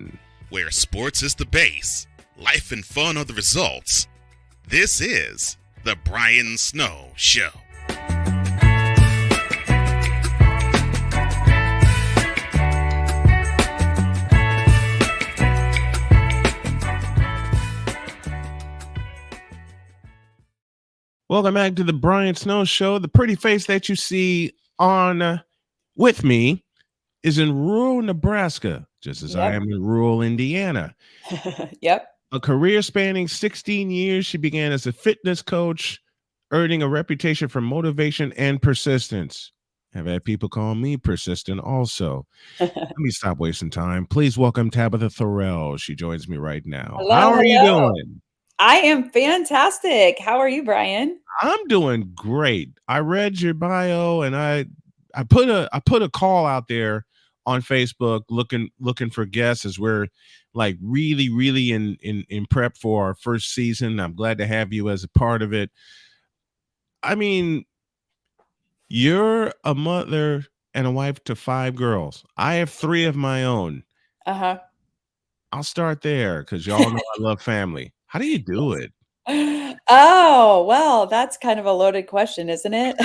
Snowman. Where sports is the base, life and fun are the results. This is the Brian Snow Show. Welcome back to the Brian Snow Show. The pretty face that you see on with me is in rural Nebraska, just as I am in rural Indiana. Yep. A career spanning 16 years, she began as a fitness coach, earning a reputation for motivation and persistence. I've had people call me persistent also. Let me stop wasting time. Please welcome Tabatha Thorell. She joins me right now. Hello, How are you doing? I am fantastic. How are you, Brian? I'm doing great. I read your bio and I put a call out there on Facebook looking for guests as we're like really in prep for our first season. I'm glad to have you as a part of it. I mean, you're a mother and a wife to 5 girls. I have 3 of my own. Uh-huh. I'll start there because y'all know I love family. How do you do it? Oh, well, that's kind of a loaded question, isn't it?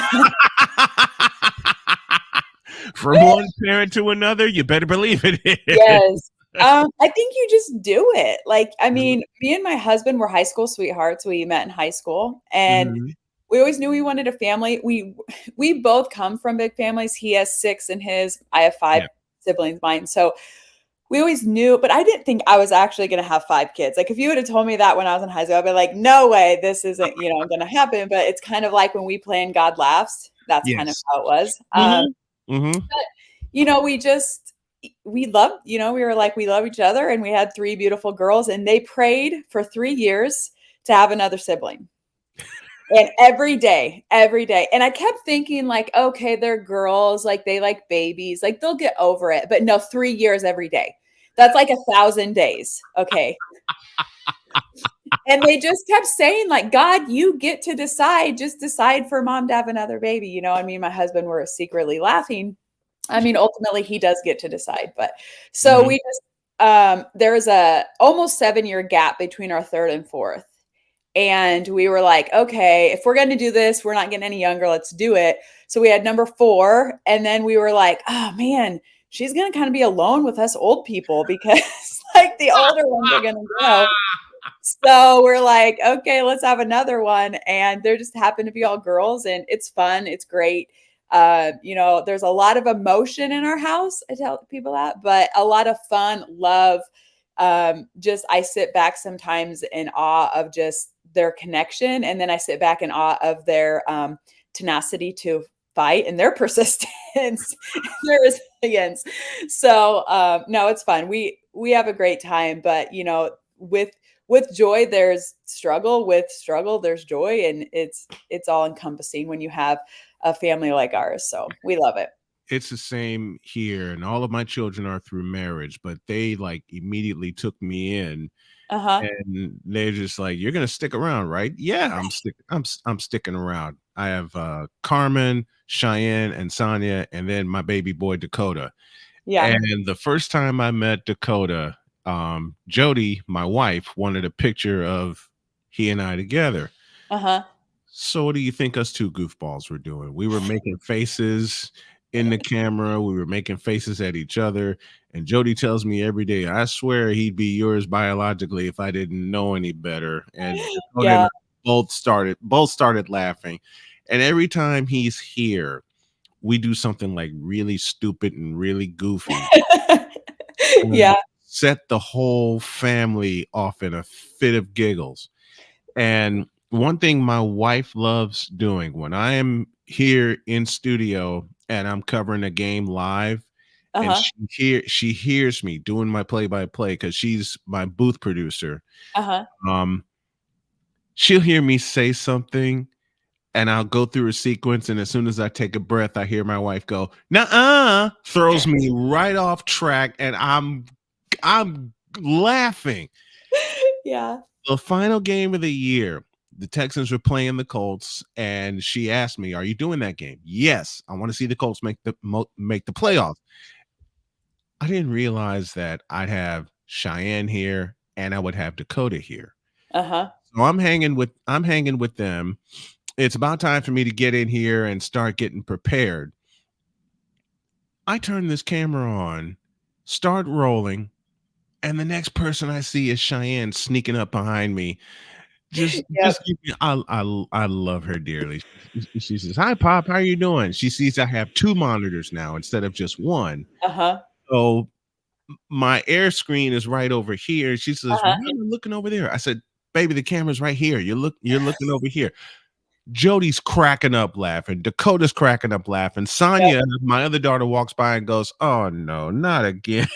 From one parent to another, you better believe it is. Yes. I think you just do it. Like, I mean, me and my husband were high school sweethearts. We met in high school, and we always knew we wanted a family. We both come from big families. He has 6 in his. I have 5 siblings mine. So we always knew, but I didn't think I was actually going to have 5 kids. Like if you would have told me that when I was in high school, I'd be like, no way, this isn't, going to happen. But it's kind of like when we play and God laughs. That's kind of how it was. But, we loved, we were like, we love each other. And we had 3 beautiful girls and they prayed for 3 years to have another sibling. And every day. And I kept thinking like, okay, they're girls, like they like babies, like they'll get over it. But no, 3 years every day. That's like 1,000 days. Okay. And they just kept saying like, God, you get to decide, just decide for mom to have another baby. My husband were secretly laughing. I mean, ultimately he does get to decide, but so we just, there's a almost 7-year gap between our 3rd and 4th. And we were like, okay, if we're going to do this, we're not getting any younger. Let's do it. So we had number 4. And then we were like, oh man, she's going to kind of be alone with us old people because like the older ones are going to go. So we're like, okay, let's have another one. And there just happen to be all girls and it's fun. It's great. There's a lot of emotion in our house. I tell people that, but a lot of fun, love. I sit back sometimes in awe of just their connection. And then I sit back in awe of their tenacity to fight and their persistence, their resilience. So no, it's fun. We have a great time, but with joy, there's struggle. With struggle, there's joy. And it's all encompassing when you have a family like ours. So we love it. It's the same here, and all of my children are through marriage, but they like immediately took me in, and they're just like, "You're gonna stick around, right?" Yeah, I'm sticking around. I have Carmen, Cheyenne, and Sonia, and then my baby boy Dakota. Yeah. And the first time I met Dakota, Jody, my wife, wanted a picture of he and I together. So what do you think us 2 goofballs were doing? We were making faces in the camera. We were making faces at each other. And Jody tells me every day, I swear he'd be yours biologically if I didn't know any better. And and I both started laughing. And every time he's here, we do something like really stupid and really goofy. Set the whole family off in a fit of giggles. And one thing my wife loves doing when I am here in studio and I'm covering a game live, and she hears me doing my play-by-play because she's my booth producer. She'll hear me say something and I'll go through a sequence, and as soon as I take a breath, I hear my wife go, "Nuh-uh," throws me right off track, and I'm laughing. Yeah. The final game of the year, the Texans were playing the Colts, and she asked me, "Are you doing that game?" Yes, I want to see the Colts make the playoffs. I didn't realize that I'd have Cheyenne here, and I would have Dakota here. Uh-huh. So I'm hanging with them. It's about time for me to get in here and start getting prepared. I turn this camera on, start rolling, and the next person I see is Cheyenne sneaking up behind me. Yep. Just give me. I love her dearly. She says, "Hi, Pop. How are you doing?" She sees I have 2 monitors now instead of just 1. Uh-huh. So my air screen is right over here. She says, "Why Uh-huh. am I looking over there?" I said, "Baby, the camera's right here. You're looking over here." Jody's cracking up laughing. Dakota's cracking up laughing. Yep. Sonia, my other daughter, walks by and goes, "Oh no, not again."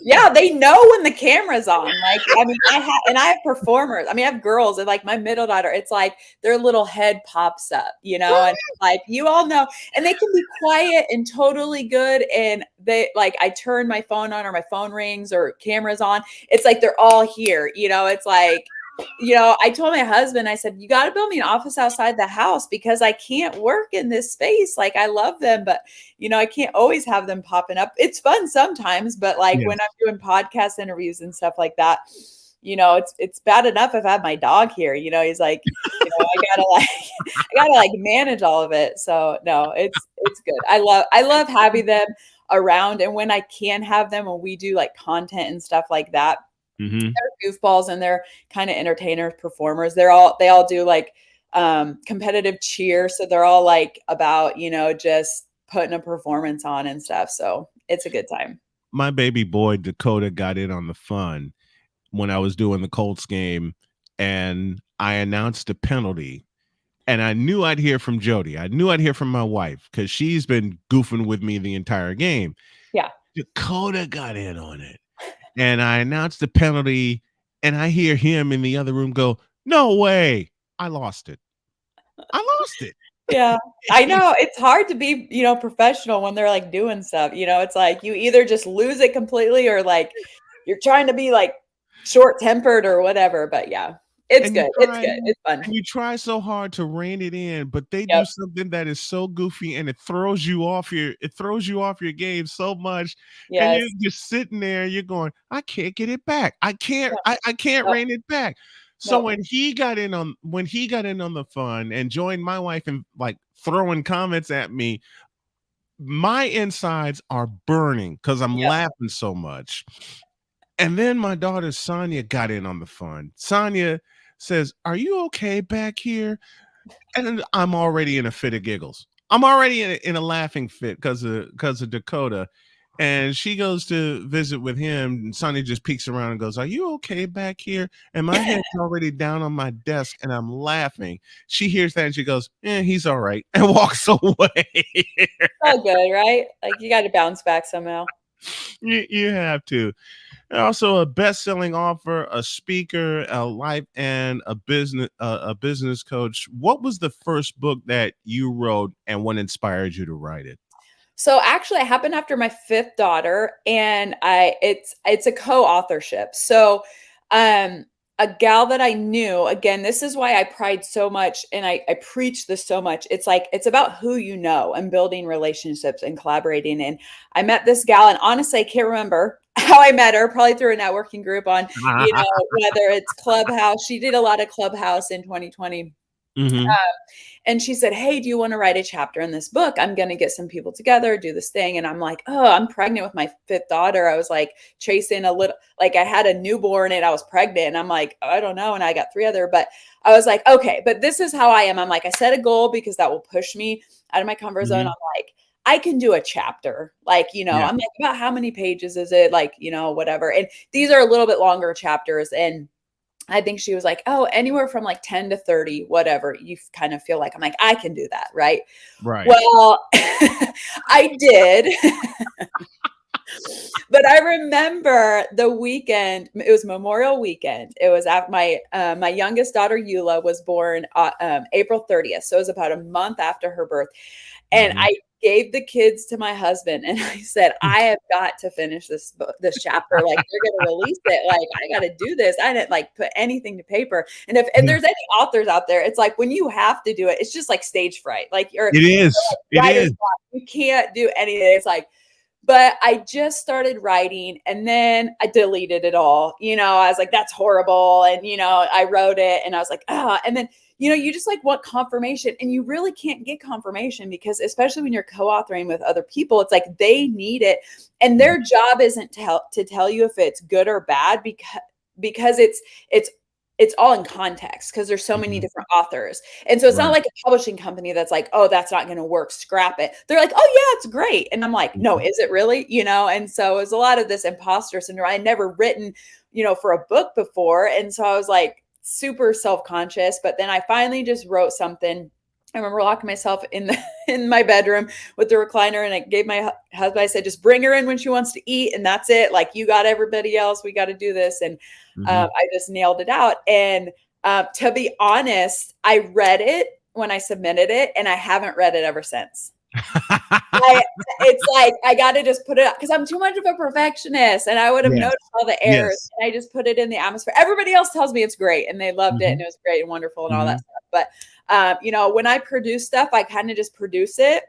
Yeah, they know when the camera's on. Like, I mean, I have performers. I mean, I have girls, and like my middle daughter, it's like their little head pops up, and like you all know, and they can be quiet and totally good. And they like I turn my phone on or my phone rings or cameras on. It's like they're all here, it's like I told my husband, I said, you got to build me an office outside the house because I can't work in this space. Like, I love them, but, I can't always have them popping up. It's fun sometimes, but like Yes. when I'm doing podcast interviews and stuff like that, it's bad enough if I have my dog here, he's like, I gotta like manage all of it. So no, it's good. I love having them around. And when I can have them, when we do like content and stuff like that, Mm-hmm. they're goofballs and they're kind of entertainers, performers. They all do like competitive cheer. So they're all like about, just putting a performance on and stuff. So it's a good time. My baby boy Dakota got in on the fun when I was doing the Colts game, and I announced a penalty. And I knew I'd hear from Jody. I knew I'd hear from my wife because she's been goofing with me the entire game. Yeah. Dakota got in on it. And I announced the penalty, and I hear him in the other room go, "No way. I lost it. I lost it." Yeah. I know it's hard to be, professional when they're like doing stuff, it's like you either just lose it completely or like you're trying to be like short tempered or whatever. But yeah, it's And you good. It's try good. It's fun. and you try so hard to rein it in, but they do Yep. something that is so goofy and it throws you off your game so much. And Yes. you're just sitting there, you're going, I can't get it back. I can't, Yep. I can't Yep. rein it back. So Nope. when he got in on the fun and joined my wife and like throwing comments at me, my insides are burning because I'm Yep. laughing so much. And then my daughter Sonia got in on the fun. Sonia says, "Are you okay back here?" And then I'm already in a fit of giggles. I'm already in a laughing fit because of Dakota. And she goes to visit with him, and Sonia just peeks around and goes, "Are you okay back here?" And my head's already down on my desk, and I'm laughing. She hears that, and she goes, "He's all right," and walks away. All good, right? Like you got to bounce back somehow. You have to. Also, a best-selling author, a speaker, a life, and a business coach. What was the first book that you wrote, and what inspired you to write it? So actually it happened after my 5th daughter, and it's a co-authorship. So a gal that I knew, again, this is why I pride so much and I preach this so much. It's like it's about who you know and building relationships and collaborating. And I met this gal, and honestly, I can't remember how I met her, probably through a networking group on, whether it's Clubhouse. She did a lot of Clubhouse in 2020. Mhm. And she said, "Hey, do you want to write a chapter in this book? I'm going to get some people together, do this thing." And I'm like, "Oh, I'm pregnant with my 5th daughter." I was like chasing a little, like I had a newborn and I was pregnant. And I'm like, "I don't know." And I got 3 other, but I was like, "Okay, but this is how I am." I'm like, I set a goal because that will push me out of my comfort zone. I'm Mhm. like, I can do a chapter. Like, Yeah. I'm like, about how many pages is it? Like, whatever. And these are a little bit longer chapters. And I think she was like, "Oh, anywhere from like 10 to 30, whatever you kind of feel like." I'm like, "I can do that." Right. Right. Well, I did. But I remember the weekend, it was Memorial Weekend. It was after my youngest daughter, Eula, was born April 30th. So it was about a month after her birth. And Mhm. I gave the kids to my husband and I said, "I have got to finish this book, this chapter. Like they're going to release it. Like I got to do this." I didn't like put anything to paper. And if Yeah. there's any authors out there, it's like when you have to do it, it's just like stage fright. Like you're It is. It writer's is. block. You can't do anything. It's like, But I just started writing and then I deleted it all. I was like, that's horrible. And, I wrote it and I was like, and then, you just like want confirmation, and you really can't get confirmation because especially when you're co-authoring with other people, it's like they need it. And their job isn't to tell you if it's good or bad because it's all in context because there's so many different authors. And so it's not like a publishing company that's like, oh, that's not going to work, scrap it. They're like, oh yeah, it's great. And I'm like, no, is it really? And so it was a lot of this imposter syndrome. I'd never written, for a book before. And so I was like super self-conscious, but then I finally just wrote something. I remember locking myself in my bedroom with the recliner, and I gave my husband, I said, just bring her in when she wants to eat, and that's it. Like, you got everybody else, we got to do this. And I just nailed it out. And to be honest, I read it when I submitted it, and I haven't read it ever since. It's like I got to just put it up because I'm too much of a perfectionist, and I would have noticed all the errors. And I just put it in the atmosphere. Everybody else tells me it's great, and they loved it, and it was great and wonderful and all that stuff. But when I produce stuff, I kind of just produce it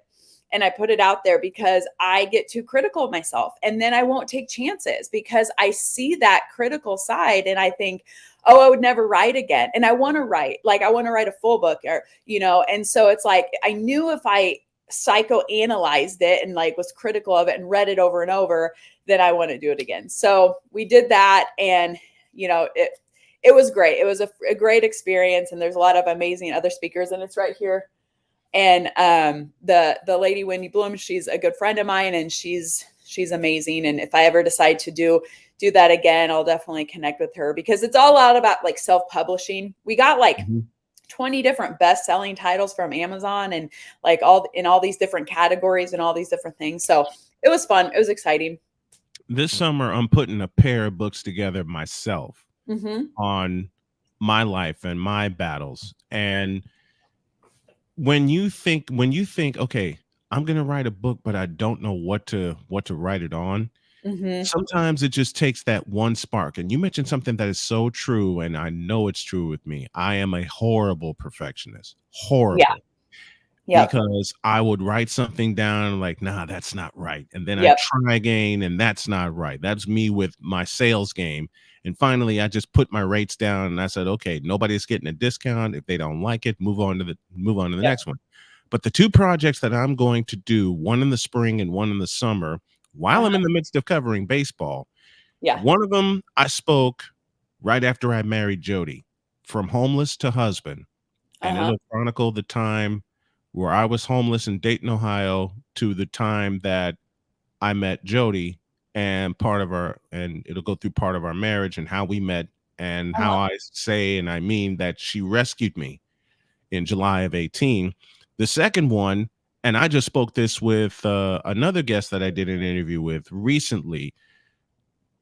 and I put it out there because I get too critical of myself, and then I won't take chances because I see that critical side and I think, oh, I would never write again. And I want to write, like I want to write a full book, or, and so it's like, I knew if I psychoanalyzed it and like was critical of it and read it over and over, then I want to do it again. So we did that, and, it was great. It was a great experience, and there's a lot of amazing other speakers, and it's right here. And the lady Wendy Bloom, she's a good friend of mine, and she's amazing. And if I ever decide to do that again, I'll definitely connect with her because it's all out about like self-publishing. We got like 20 different best-selling titles from Amazon, and like all these different categories and all these different things. So it was fun. It was exciting. This summer, I'm putting a pair of books together myself on my life and my battles. And when you think, okay, I'm going to write a book, but I don't know what to write it on. Sometimes it just takes that one spark. And you mentioned something that is so true, and I know it's true with me. I am a horrible perfectionist. Horrible. Yeah. Yep. Because I would write something down like, nah, that's not right. And then I try again, and that's not right. That's me with my sales game. And finally, I just put my rates down, and I said, okay, nobody's getting a discount. If they don't like it, move on to the next one. But the two projects that I'm going to do, one in the spring and one in the summer, while I'm in the midst of covering baseball, one of them I spoke right after I married Jody, From Homeless to Husband. And it'll chronicle the time where I was homeless in Dayton, Ohio, to the time that I met Jody, and it'll go through part of our marriage and how we met, and how I say, and I mean, that she rescued me in July of 18. The second one, and I just spoke this with another guest that I did an interview with recently,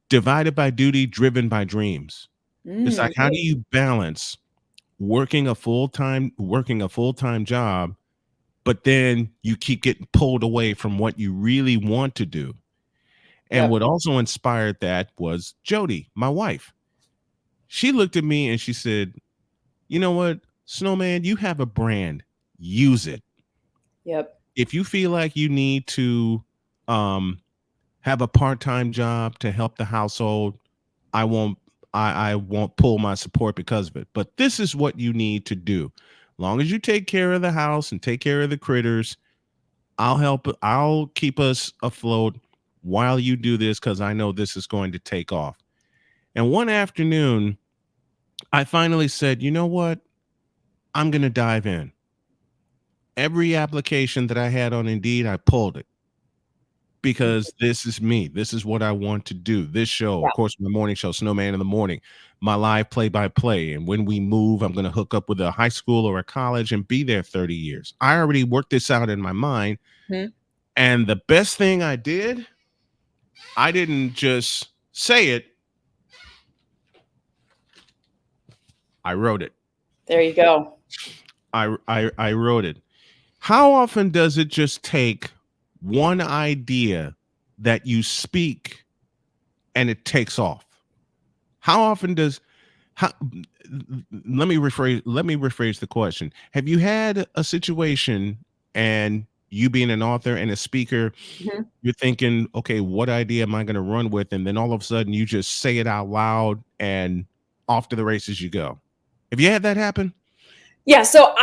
Divided by Duty, Driven by Dreams. It's like, how do you balance working a full-time job, but then you keep getting pulled away from what you really want to do? And what also inspired that was Jody, my wife. She looked at me and she said, you know what, Snowman, you have a brand, use it. Yep. If you feel like you need to have a part-time job to help the household, I won't pull my support because of it. But this is what you need to do. Long as you take care of the house and take care of the critters, I'll keep us afloat while you do this, because I know this is going to take off. And one afternoon, I finally said, you know what? I'm going to dive in. Every application that I had on Indeed, I pulled it, because this is me. This is what I want to do. This show, of course, my morning show, Snowman in the Morning, my live play-by-play. And when we move, I'm going to hook up with a high school or a college and be there 30 years. I already worked this out in my mind. And the best thing I did, I didn't just say it, I wrote it. There you go. I wrote it. How often does it just take one idea that you speak and it takes off? How often does let me rephrase the question. Have you had a situation and you being an author and a speaker, you're thinking, okay, what idea am I going to run with? And then all of a sudden you just say it out loud and off to the races you go. Have you had that happen? Yeah. So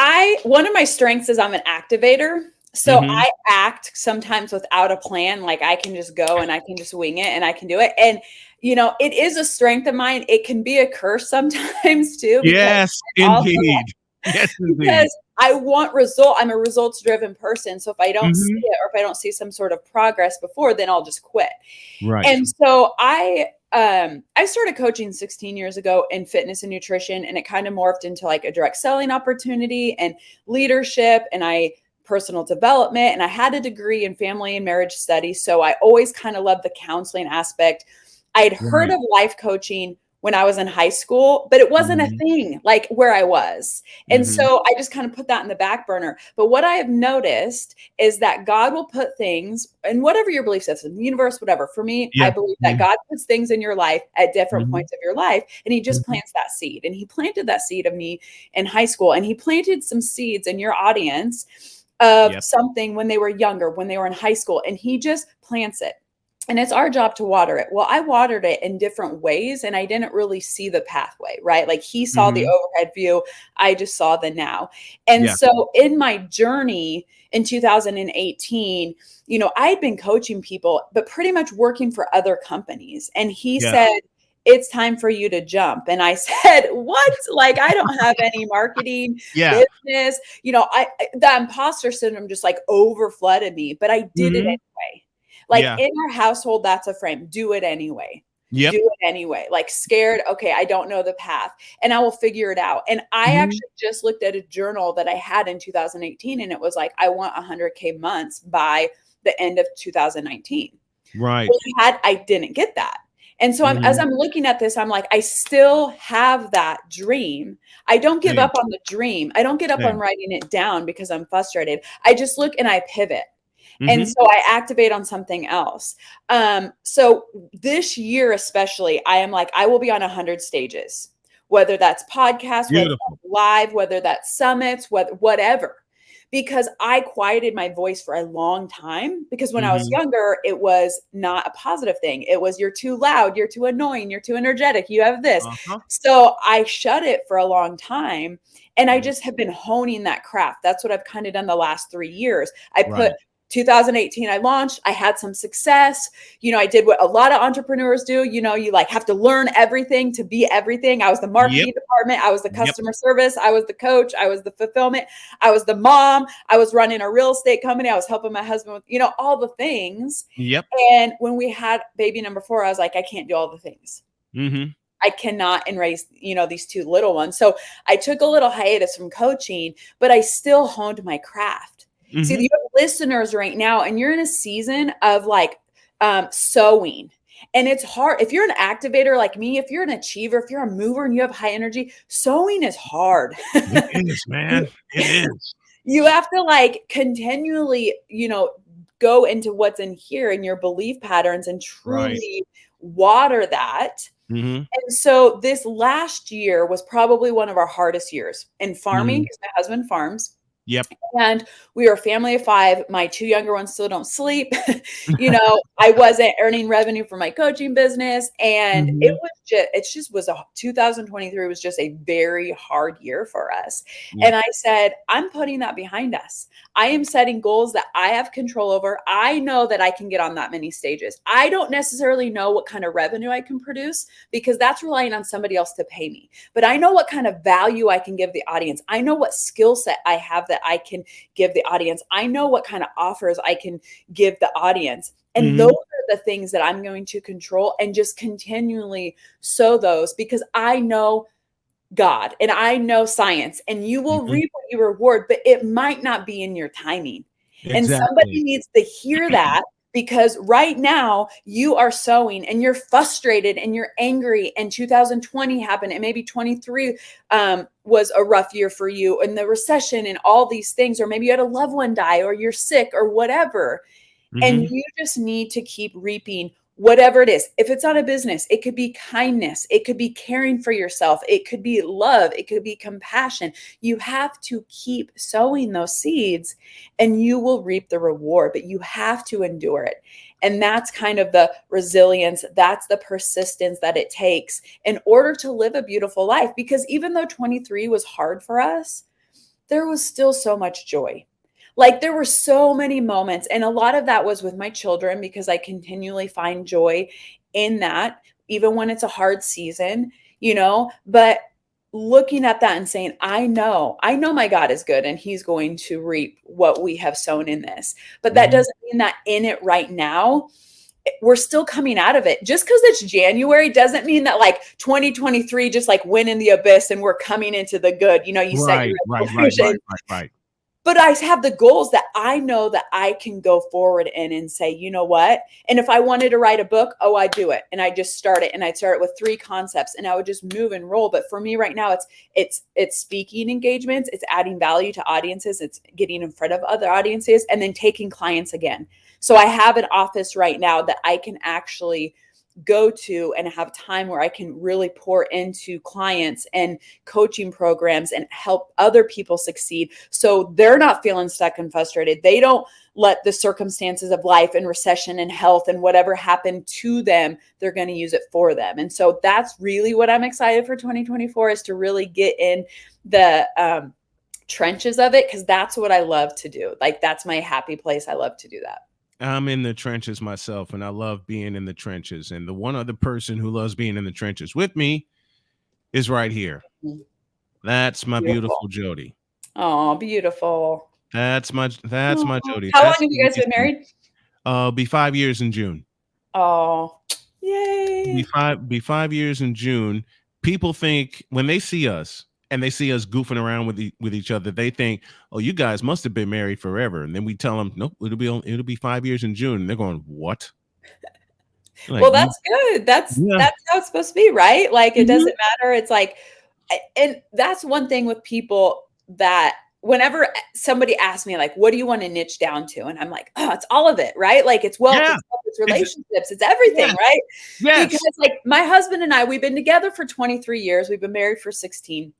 one of my strengths is I'm an activator. So Mm-hmm. I act sometimes without a plan. Like I can just go and I can just wing it and I can do it. And, it is a strength of mine. It can be a curse sometimes too, because Yes, I also indeed. Yes, indeed. because I'm a results driven person. So if I don't see Mm-hmm. it, or if I don't see some sort of progress before, then I'll just quit. Right. And so I started coaching 16 years ago in fitness and nutrition, and it kind of morphed into like a direct selling opportunity and leadership, and personal development, and I had a degree in family and marriage studies. So I always kind of loved the counseling aspect. I had heard Right. of life coaching when I was in high school, but it wasn't a Mm-hmm. thing like where I was. And Mm-hmm. so I just kind of put that in the back burner. But what I have noticed is that God will put things, and whatever your belief system, the universe, whatever. For me, I Yeah. believe that God puts things in your life at different Mm-hmm. points of your life, and he just Mm-hmm. plants that seed. And he planted that seed of me in high school, and he planted some seeds in your audience of Yep. something when they were younger, when they were in high school, and he just plants it. And it's our job to water it. Well, I watered it in different ways, and I didn't really see the pathway, right? Like he saw the Mm-hmm. overhead view, I just saw the now. And Yeah. so in my journey in 2018, I had been coaching people, but pretty much working for other companies. And he Yeah. said, it's time for you to jump. And I said, what? Like, I don't have any marketing Yeah. business. The imposter syndrome just like overflooded me, but I did it Mm-hmm. anyway. Like Yeah. in our household, that's a frame. Do it anyway. Do Yep. it anyway. Like scared. Okay, I don't know the path, and I will figure it out. And I Mm-hmm. actually just looked at a journal that I had in 2018, and it was like, I want 100K months by the end of 2019. Right. Well, I didn't get that. And so as Mm-hmm. I'm looking at this, I'm like, I still have that dream. I don't give Same. up on the dream. I don't get up on Same. writing it down because I'm frustrated. I just look and I pivot. And Mm-hmm. so I activate on something else. So this year, especially, I am like, I will be on 100 stages, whether that's podcasts, whether Beautiful. that's live, whether that's summits, whatever. Because I quieted my voice for a long time, because when I was Mm-hmm. younger, it was not a positive thing. It was, you're too loud, you're too annoying, you're too energetic, you have this. Uh-huh. So I shut it for a long time. And I Mm-hmm. just have been honing that craft. That's what I've kind of done the last 3 years. I put Right. 2018, I launched, I had some success. I did what a lot of entrepreneurs do. You like have to learn everything to be everything. I was the Yep. marketing department. I was the Yep. customer service. I was the coach. I was the fulfillment. I was the mom. I was running a real estate company. I was helping my husband with, all the things. Yep. And when we had baby number 4, I was like, I can't do all the things. Mm-hmm. I cannot erase, these 2 little ones. So I took a little hiatus from coaching, but I still honed my craft. See, Mm-hmm. you have listeners right now, and you're in a season of like sowing. And it's hard. If you're an activator like me, if you're an achiever, if you're a mover and you have high energy, sowing is hard. It is, man. It is. You have to like continually, go into what's in here in your belief patterns and Right. truly water that. Mm-hmm. And so this last year was probably one of our hardest years in farming, Mm-hmm. because my husband farms. Yep. And we are a family of 5. My 2 younger ones still don't sleep. I wasn't earning revenue from my coaching business. And Mm-hmm. 2023 was just a very hard year for us. Yeah. And I said, I'm putting that behind us. I am setting goals that I have control over. I know that I can get on that many stages. I don't necessarily know what kind of revenue I can produce, because that's relying on somebody else to pay me. But I know what kind of value I can give the audience. I know what skill set I have that I can give the audience. I know what kind of offers I can give the audience. And those Mm-hmm. are the things that I'm going to control, and just continually sow those, because I know God and I know science, and you will Mm-hmm. reap what you reward, but it might not be in your timing. And somebody Exactly. needs to hear that, because right now you are sowing and you're frustrated and you're angry, and 2020 happened, and maybe 23 was a rough year for you, and the recession and all these things, or maybe you had a loved one die, or you're sick, or whatever. And Mm-hmm. you just need to keep reaping whatever it is. If it's on a business, it could be kindness. It could be caring for yourself. It could be love. It could be compassion. You have to keep sowing those seeds and you will reap the reward, but you have to endure it. And that's kind of the resilience. That's the persistence that it takes in order to live a beautiful life. Because even though 23 was hard for us, there was still so much joy. Like there were so many moments, and a lot of that was with my children because I continually find joy in that, even when it's a hard season, but looking at that and saying, I know my God is good and he's going to reap what we have sown in this. But that doesn't mean that in it right now, we're still coming out of it. Just because it's January doesn't mean that like 2023 just like went in the abyss and we're coming into the good. You set your resolutions. Right. But I have the goals that I know that I can go forward in and say, you know what? And if I wanted to write a book, I do it. And I just start it. And I'd start it with 3 concepts and I would just move and roll. But for me right now, it's speaking engagements. It's adding value to audiences. It's getting in front of other audiences and then taking clients again. So I have an office right now that I can actually go to and have time where I can really pour into clients and coaching programs and help other people succeed. So they're not feeling stuck and frustrated. They don't let the circumstances of life and recession and health and whatever happened to them, they're going to use it for them. And so that's really what I'm excited for 2024 is to really get in the trenches of it. Cause that's what I love to do. Like that's my happy place. I love to do that. I'm in the trenches myself, and I love being in the trenches. And the one other person who loves being in the trenches with me is right here. That's my beautiful Jody. Oh, beautiful. That's my Jody. How long have you guys been married? Be 5 years in June. Oh, yay. Be 5 years in June. People think when they see us, and they see us goofing around with each other, they think, "Oh, you guys must have been married forever." And then we tell them, "Nope, it'll be 5 years in June." And they're going, "What?" Like, well, that's good. That's how it's supposed to be, right? Like it doesn't matter. It's like, and that's one thing with people that whenever somebody asks me, like, what do you want to niche down to? And I'm like, oh, it's all of it, right? Like it's wealth, it's relationships, it's everything, right? Yes. Because like my husband and I, we've been together for 23 years. We've been married for 16.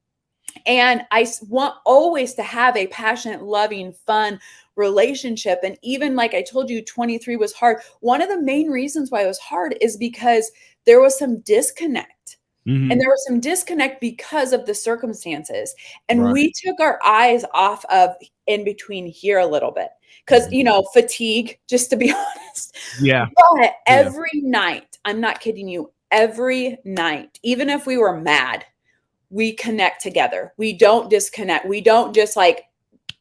And I want always to have a passionate, loving, fun relationship. And even like I told you, 23 was hard. One of the main reasons why it was hard is because there was some disconnect. And there was some disconnect because of the circumstances. And we took our eyes off of in between here a little bit. Because, fatigue, just to be honest. Yeah. But every night, I'm not kidding you, every night, even if we were mad, we connect together. We don't disconnect. We don't just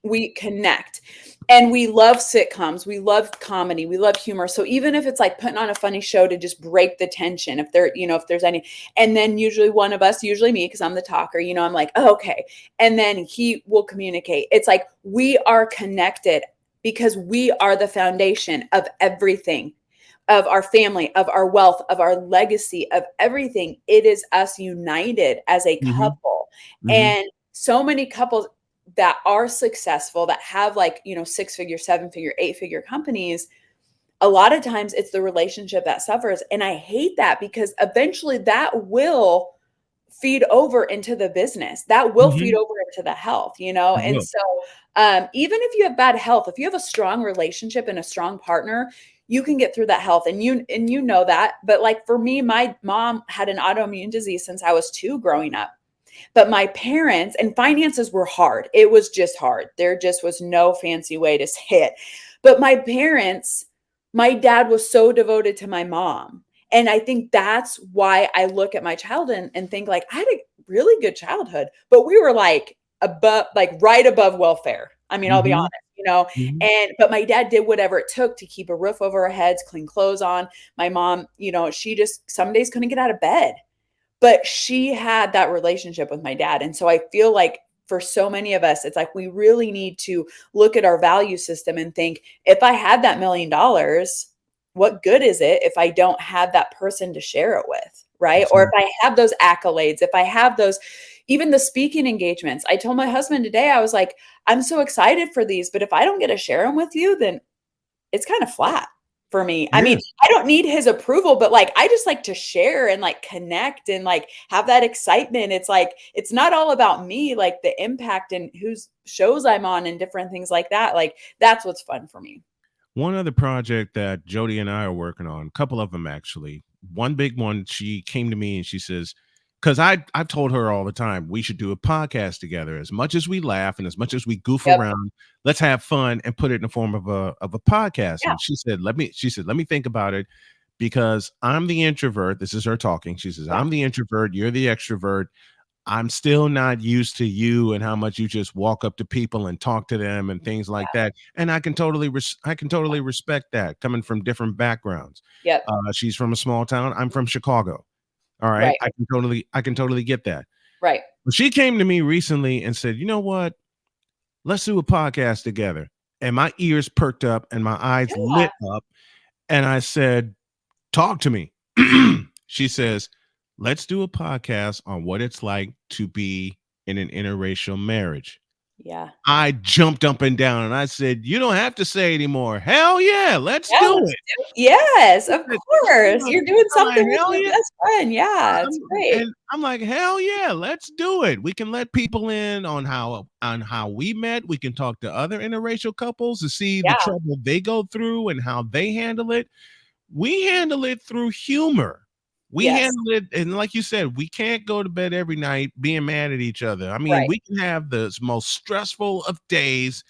we connect. And we love sitcoms. We love comedy. We love humor. So even if it's like putting on a funny show to just break the tension, if there's any, and then usually one of us, usually me, because I'm the talker, I'm like, oh, okay. And then he will communicate. It's like we are connected because we are the foundation of everything. Of our family, of our wealth, of our legacy, of everything. It is us united as a couple. And so many couples that are successful, that have 6-figure, 7-figure, 8-figure companies, a lot of times it's the relationship that suffers. And I hate that because eventually that will feed over into the business. That will feed over into the health, And so even if you have bad health, if you have a strong relationship and a strong partner, you can get through that health and you know that. But like for me, my mom had an autoimmune disease since I was 2 growing up. But my parents and finances were hard. It was just hard. There just was no fancy way to say it. But my parents, my dad was so devoted to my mom. And I think that's why I look at my childhood and think like I had a really good childhood, but we were right above welfare. I mean, I'll be honest. But my dad did whatever it took to keep a roof over our heads, clean clothes on. My mom, she just some days couldn't get out of bed, but she had that relationship with my dad. And so I feel like for so many of us, it's like, we really need to look at our value system and think, if I had that $1 million, what good is it if I don't have that person to share it with? Right. Or if I have those accolades, if I have those, even the speaking engagements. I told my husband today, I was like, I'm so excited for these, but if I don't get to share them with you, then it's kind of flat. for me. I Yeah. mean, I don't need his approval, but like I just like to share and like connect and like have that excitement. It's like it's not all about me, like the impact and whose shows I'm on and different things like that. Like that's what's fun for me. One other project that Jody and I are working on, a couple of them actually. One big one, she came to me and she says, because I've told her all the time, we should do a podcast together. As much as we laugh and as much as we goof Yep. around, let's have fun and put it in the form of a podcast. Yeah. And she said, let me think about it, because I'm the introvert. This is her talking. She says, Yeah. I'm the introvert, you're the extrovert. I'm still not used to you and how much you just walk up to people and talk to them and things like that. And I can totally respect that, coming from different backgrounds. Yep. She's from a small town. I'm from Chicago. All right. Right. I can totally get that. Right. But she came to me recently and said, you know what? Let's do a podcast together. And my ears perked up and my eyes Yeah. lit up. And I said, talk to me. She says, let's do a podcast on what it's like to be in an interracial marriage. Yeah. I jumped up and down and I said, you don't have to say anymore. Hell yeah, let's do it. Yes, of course. You're doing I'm like, something with hell your yeah. best friend. Yeah, it's great. And I'm like, hell yeah, let's do it. We can let people in on how we met. We can talk to other interracial couples to see the Yeah. trouble they go through and how they handle it. We handle it through humor. We Yes. handle it, and like you said, we can't go to bed every night being mad at each other. I mean, Right. we can have the most stressful of days,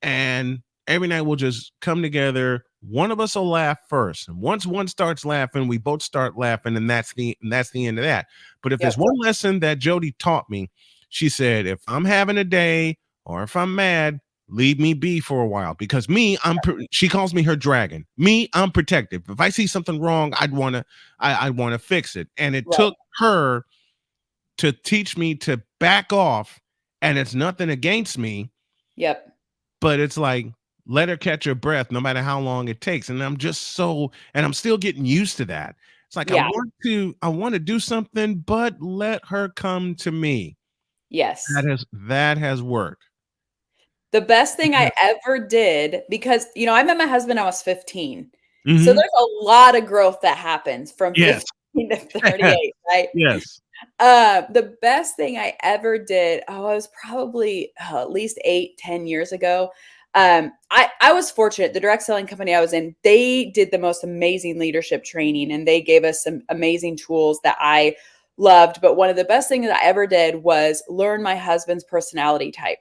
and every night we'll just come together. One of us will laugh first, and once one starts laughing, we both start laughing, and that's the end of that. But if Yep. there's one lesson that Jody taught me, she said, if I'm having a day or if I'm mad, leave me be for a while, because she calls me her dragon. Me, I'm protective. If I see something wrong, I'd want to fix it. And it Right. took her to teach me to back off, and it's nothing against me. Yep. But it's like, let her catch her breath no matter how long it takes. And I'm still getting used to that. It's like, Yeah. I want to do something, but let her come to me. Yes. That has worked. The best thing I ever did, because, I met my husband, I was 15. So Mhm. there's a lot of growth that happens from Yes. 15 to 38, right? Yes. The best thing I ever did, I was probably at least 8-10 years ago. I was fortunate. The direct selling company I was in, they did the most amazing leadership training and they gave us some amazing tools that I loved. But one of the best things I ever did was learn my husband's personality type.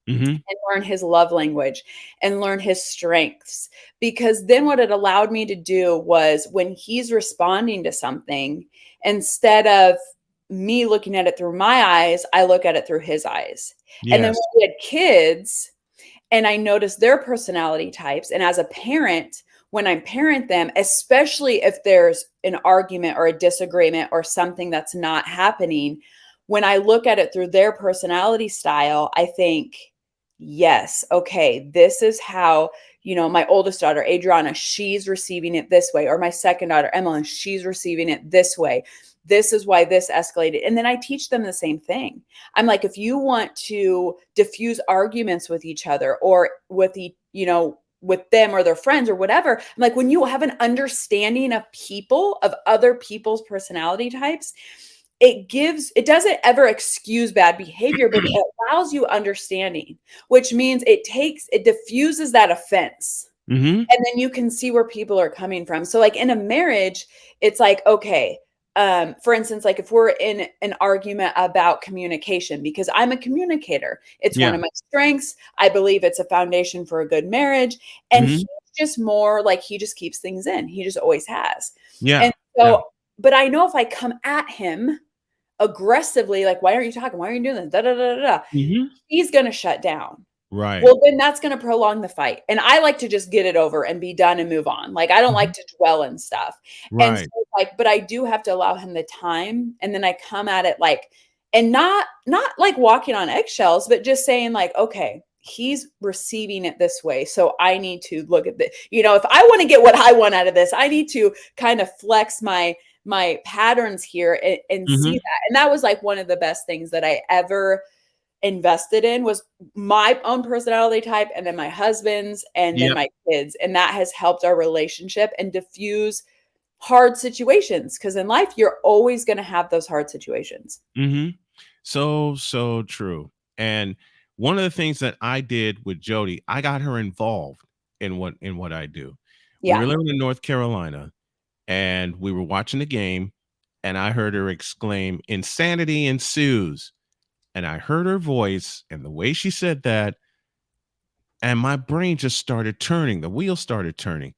Mhm. And learn his love language and learn his strengths. Because then what it allowed me to do was when he's responding to something, instead of me looking at it through my eyes, I look at it through his eyes. And then Yes. when we had kids and I noticed their personality types, and as a parent, when I parent them, especially if there's an argument or a disagreement or something that's not happening, when I look at it through their personality style, I think, yes, okay, this is how, my oldest daughter, Adriana, she's receiving it this way, or my second daughter, Emily, she's receiving it this way. This is why this escalated. And then I teach them the same thing. I'm like, if you want to diffuse arguments with each other or with with them or their friends or whatever, I'm like, when you have an understanding of people, of other people's personality types, it doesn't ever excuse bad behavior, but it allows you understanding, which means it diffuses that offense. Mhm. And then you can see where people are coming from. So like in a marriage, it's like, okay, for instance, like if we're in an argument about communication, because I'm a communicator, it's one of my strengths. I believe it's a foundation for a good marriage. And Mhm. he's just more like, he just keeps things in. He just always has. Yeah. And so, but I know if I come at him aggressively, like, why aren't you talking? Why are you doing this? Da, da, da, da, da. Mhm. He's going to shut down. Right. Well, then that's going to prolong the fight. And I like to just get it over and be done and move on. Like, I don't like to dwell in stuff. And so, Right. like, but I do have to allow him the time. And then I come at it like, and not like walking on eggshells, but just saying like, okay, he's receiving it this way. So I need to look at the, if I want to get what I want out of this, I need to kind of flex my patterns here and see that. And that was like one of the best things that I ever invested in was my own personality type, and then my husband's, and then Yep. my kids. And that has helped our relationship and diffuse hard situations. Because in life, you're always going to have those hard situations. Mm-hmm. So true. And one of the things that I did with Jody, I got her involved in what I do. We were Yeah. living in North Carolina, and we were watching the game, and I heard her exclaim, "Insanity ensues." And I heard her voice and the way she said that, and my brain just started turning. The wheels started turning.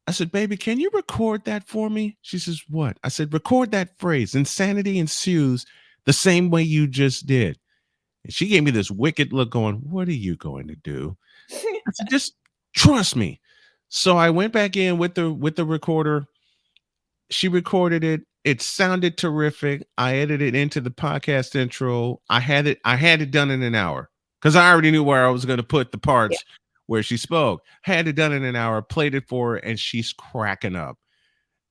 I said, "Baby, can you record that for me?" She says, "What?" I said, "Record that phrase, insanity ensues, the same way you just did." And she gave me this wicked look going, "What are you going to do?" I said, "Just trust me." So I went back in with the recorder. She recorded it. It sounded terrific. I edited it into the podcast intro. I had it done in an hour because I already knew where I was going to put the Yeah. parts where she spoke. Had it done in an hour, played it for her, and she's cracking up.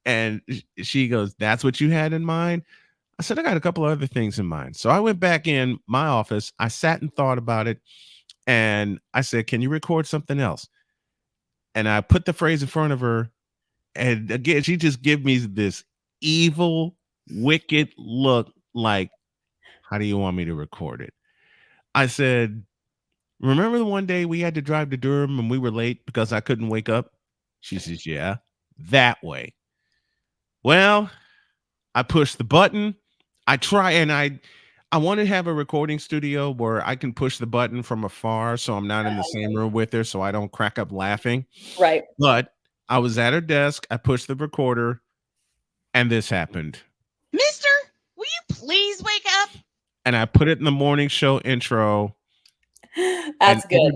And she goes, "That's what you had in mind?" I said, "I got a couple of other things in mind." So I went back in my office. I sat and thought about it. And I said, "Can you record something else?" And I put the phrase in front of her. And again, she just gave me this evil, wicked look like, "How do you want me to record it?" I said, "Remember the one day we had to drive to Durham and we were late because I couldn't wake up?" She says, "Yeah, that way." Well, I push the button. I try and I want to have a recording studio where I can push the button from afar so I'm not in the same room with her so I don't crack up laughing. Right. But I was at her desk, I pushed the recorder, and this happened. Mister, will you please wake up? And I put it in the morning show intro, and That's good.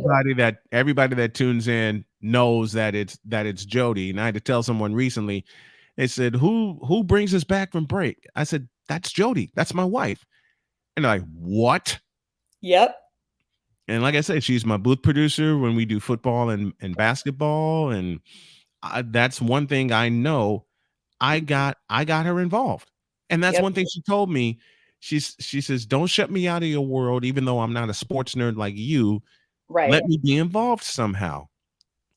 everybody that tunes in knows that it's Jody. And I had to tell someone recently, they said, "Who brings us back from break?" I said, "That's Jody. That's my wife." And they're like, "What?" Yep. And like I said, she's my booth producer when we do football and basketball. And that's one thing I know. I got her involved. And that's Yep. one thing she told me. She says, "Don't shut me out of your world, even though I'm not a sports nerd like you. Right. Let me be involved somehow."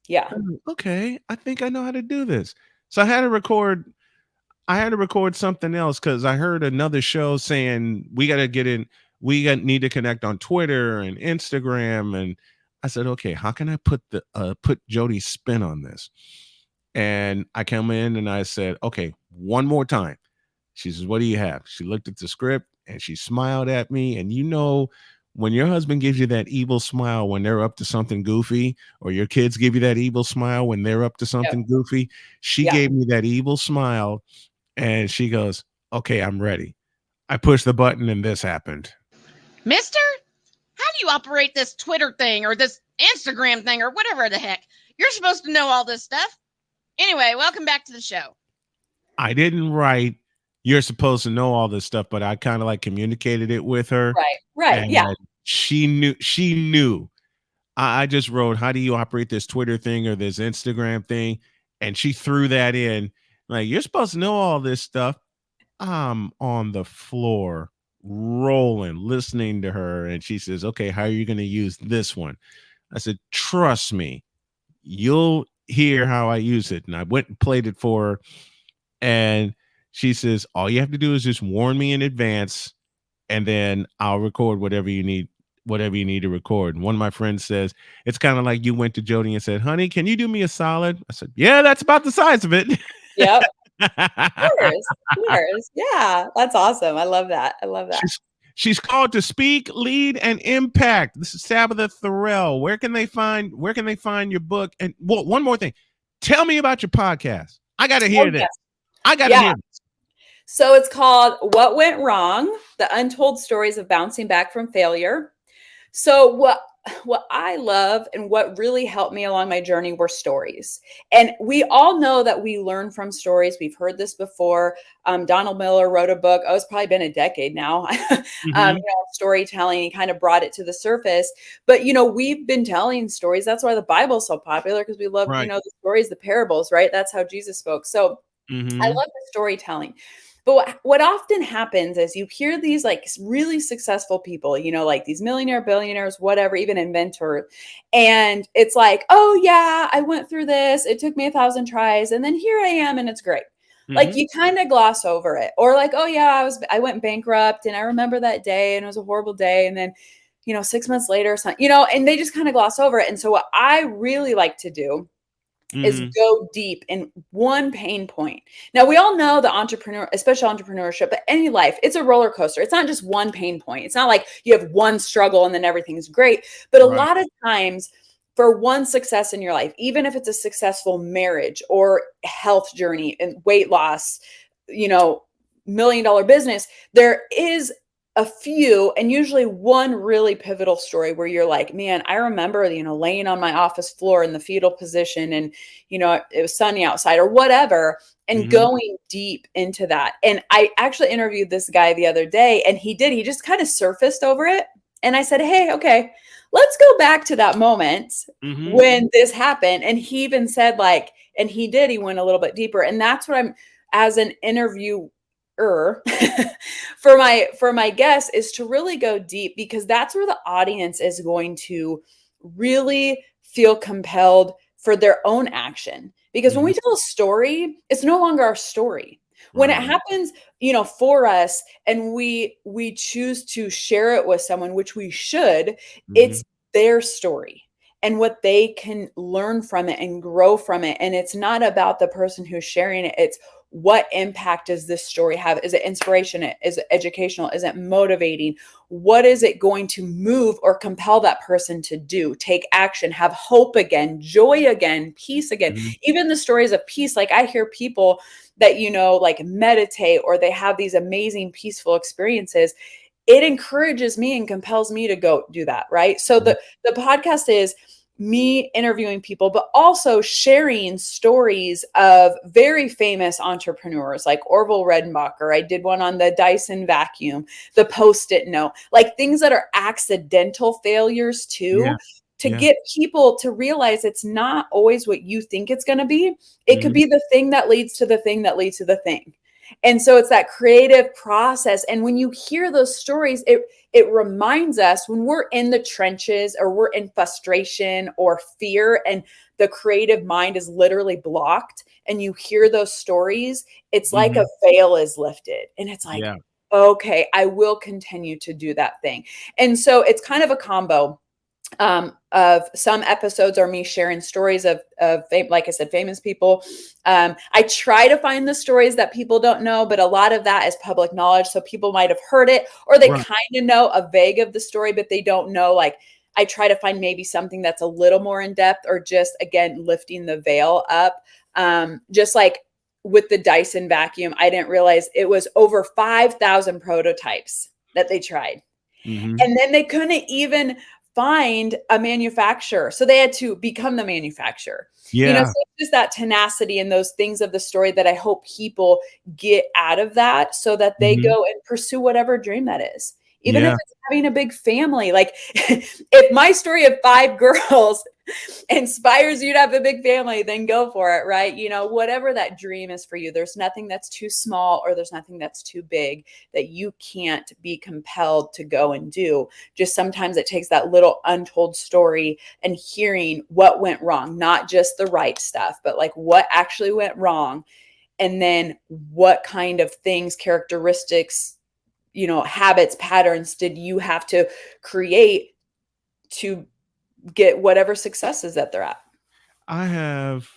Yeah. Okay, I think I know how to do this. So I had to record something else because I heard another show saying we got to get in, need to connect on Twitter and Instagram. And I said, "Okay, how can I put Jody's spin on this?" And I come in and I said, "Okay, one more time." She says, "What do you have?" She looked at the script and she smiled at me. And when your husband gives you that evil smile when they're up to something goofy, or your kids give you that evil smile when they're up to Yep. something goofy, she Yeah. gave me that evil smile and she goes, "Okay, I'm ready." I pushed the button and this happened. Mister, how do you operate this Twitter thing or this Instagram thing or whatever the heck? You're supposed to know all this stuff. Anyway, welcome back to the show. I didn't write, "You're supposed to know all this stuff," but I kind of like communicated it with her. Right. Right. And Yeah. she knew. I just wrote, "How do you operate this Twitter thing or this Instagram thing?" And she threw that in. Like, "You're supposed to know all this stuff." I'm on the floor rolling, listening to her. And she says, "Okay, how are you going to use this one?" I said, "Trust me, you'll hear how I use it." And I went and played it for her. And she says, "All you have to do is just warn me in advance, and then I'll record whatever you need to record." And one of my friends says, "It's kind of like you went to Jody and said, 'Honey, can you do me a solid?'" I said, "Yeah, that's about the size of it." Yep. Of course. Yeah. That's awesome. I love that. I love that. She's called to speak, lead, and impact. This is Tabatha Thorell. Where can they find your book? And well, one more thing. Tell me about your podcast. I got to hear Oh, this. yes. I got to hear this. So it's called What Went Wrong? The Untold Stories of Bouncing Back from Failure. So what I love and what really helped me along my journey were stories. And we all know that we learn from stories. We've heard this before. Donald Miller wrote a book. Oh, it's probably been a decade now. Storytelling. He kind of brought it to the surface. But we've been telling stories. That's why the Bible's so popular, because we love Right. the stories, the parables. Right. That's how Jesus spoke. So I Mm-hmm. love the storytelling. But what often happens is you hear these like really successful people, you know, like these millionaire, billionaires, whatever, even inventors. And it's like, oh yeah, I went through this. It took me 1,000 tries. And then here I am and it's great. Like you kind of gloss over it. Or like, oh yeah, I went bankrupt and I remember that day and it was a horrible day. And then, 6 months later, and they just kind of gloss over it. And so what I really like to do is go deep in one pain point. Now we all know the especially entrepreneurship, but any life, it's a roller coaster. It's not just one pain point. It's not like you have one struggle and then everything's great. But a lot of times for one success in your life, even if it's a successful marriage or health journey and weight loss, $1 million business, there is a few, and usually one really pivotal story where you're like, man, I remember, laying on my office floor in the fetal position and, it was sunny outside or whatever, and going deep into that. And I actually interviewed this guy the other day and he just kind of surfaced over it. And I said, hey, okay, let's go back to that moment when this happened. And he even said he went a little bit deeper. And that's what as an interviewer, for my guests, is to really go deep, because that's where the audience is going to really feel compelled for their own action. Because when we tell a story, it's no longer our story. When it happens, for us, and we choose to share it with someone, which we should, it's their story and what they can learn from it and grow from it. And it's not about the person who's sharing it. It's what impact does this story have? Is it inspirational? Is it educational? Is it motivating? What is it going to move or compel that person to do? Take action, have hope again, joy again, peace again. Even the stories of peace, like I hear people that, like meditate, or they have these amazing peaceful experiences. It encourages me and compels me to go do that. Right. So the podcast is me interviewing people, but also sharing stories of very famous entrepreneurs like Orville Redenbacher. I did one on the Dyson vacuum, the Post-it note, like things that are accidental failures too, to get people to realize it's not always what you think it's going to be. It could be the thing that leads to the thing that leads to the thing. And so it's that creative process. And when you hear those stories, it reminds us when we're in the trenches or we're in frustration or fear and the creative mind is literally blocked, and you hear those stories, it's like a veil is lifted and it's like, okay, I will continue to do that thing. And so it's kind of a combo of some episodes are me sharing stories of like I said, famous people. I try to find the stories that people don't know, but a lot of that is public knowledge. So people might have heard it, or they kind of know a vague of the story, but they don't know. Like I try to find maybe something that's a little more in depth, or just, again, lifting the veil up. Just like with the Dyson vacuum, I didn't realize it was over 5,000 prototypes that they tried. And then they couldn't even find a manufacturer. So they had to become the manufacturer. So it's just that tenacity and those things of the story that I hope people get out of that, so that they go and pursue whatever dream that is. Even if it's having a big family. Like if my story of 5 girls inspires you to have a big family, then go for it, right? Whatever that dream is for you, there's nothing that's too small, or there's nothing that's too big that you can't be compelled to go and do. Just sometimes it takes that little untold story and hearing what went wrong, not just the right stuff, but like what actually went wrong. And then what kind of things, characteristics, habits, patterns did you have to create to get whatever successes that they're at? I have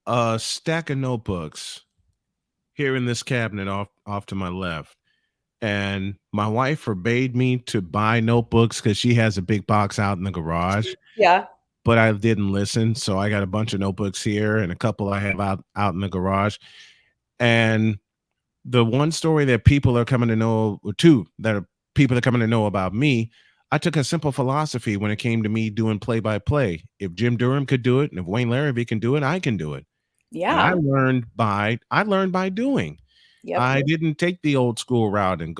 a stack of notebooks here in this cabinet off to my left. And my wife forbade me to buy notebooks because she has a big box out in the garage. But I didn't listen. So I got a bunch of notebooks here and a couple I have out in the garage. And the one story that people are coming to know, or two that are people are coming to know about me, I took a simple philosophy when it came to me doing play-by-play. If Jim Durham could do it, and if Wayne Larrivee can do it, I can do it. And I learned by doing. I didn't take the old school route and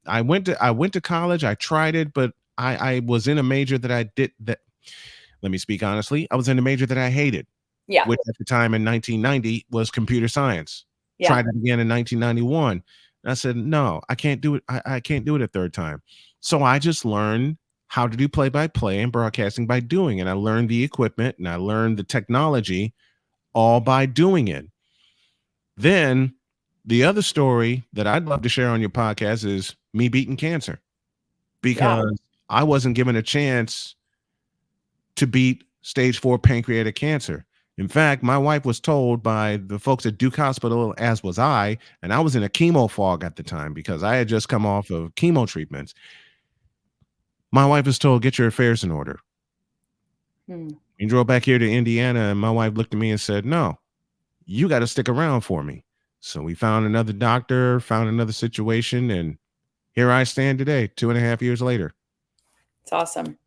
I went to college. I tried it, but I was in a major that let me speak honestly. I was in a major that I hated. Which at the time in 1990 was computer science. Tried it again in 1991. And I said, no, I can't do it. I can't do it a third time. So I just learned how to do play-by-play and broadcasting by doing it. I learned the equipment and I learned the technology all by doing it. Then the other story that I'd love to share on your podcast is me beating cancer, because I wasn't given a chance to beat stage 4 pancreatic cancer. In fact, my wife was told by the folks at Duke Hospital, as was I, and I was in a chemo fog at the time because I had just come off of chemo treatments. My wife was told, get your affairs in order. We drove back here to Indiana, and my wife looked at me and said, no, you got to stick around for me. So we found another doctor, found another situation, and here I stand today, 2.5 years later. It's awesome.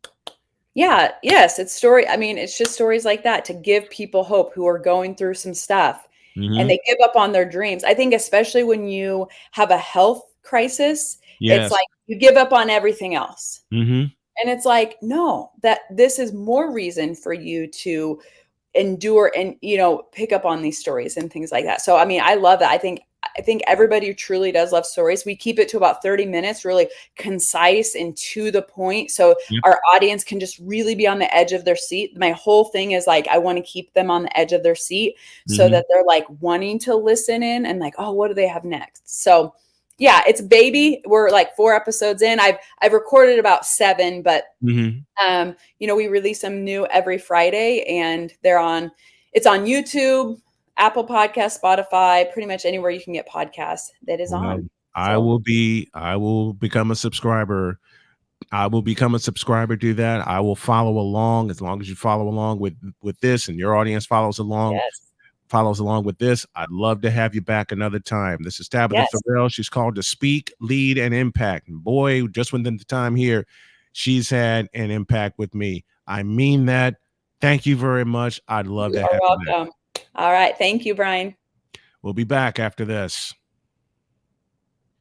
Yeah. Yes. It's story. I mean, it's just stories like that to give people hope who are going through some stuff and they give up on their dreams. I think especially when you have a health crisis, it's like you give up on everything else. And it's like, no, that this is more reason for you to endure and, you know, pick up on these stories and things like that. So, I mean, I love that. I think everybody truly does love stories. We keep it to about 30 minutes, really concise and to the point. So our audience can just really be on the edge of their seat. My whole thing is like, I want to keep them on the edge of their seat so that they're like wanting to listen in and like, oh, what do they have next? So yeah, it's baby. We're like 4 episodes in. I've recorded about 7, but you know, we release them new every Friday, and it's on YouTube, Apple Podcasts, Spotify, pretty much anywhere you can get podcasts that is on. I will become a subscriber. I will become a subscriber to that. I will follow along as long as you follow along with this and your audience follows along with this. I'd love to have you back another time. This is Tabatha Thorell. She's called to speak, lead, and impact. And boy, just within the time here, she's had an impact with me. I mean that. Thank you very much. I'd love to have you back. All right. Thank you, Brian. We'll be back after this.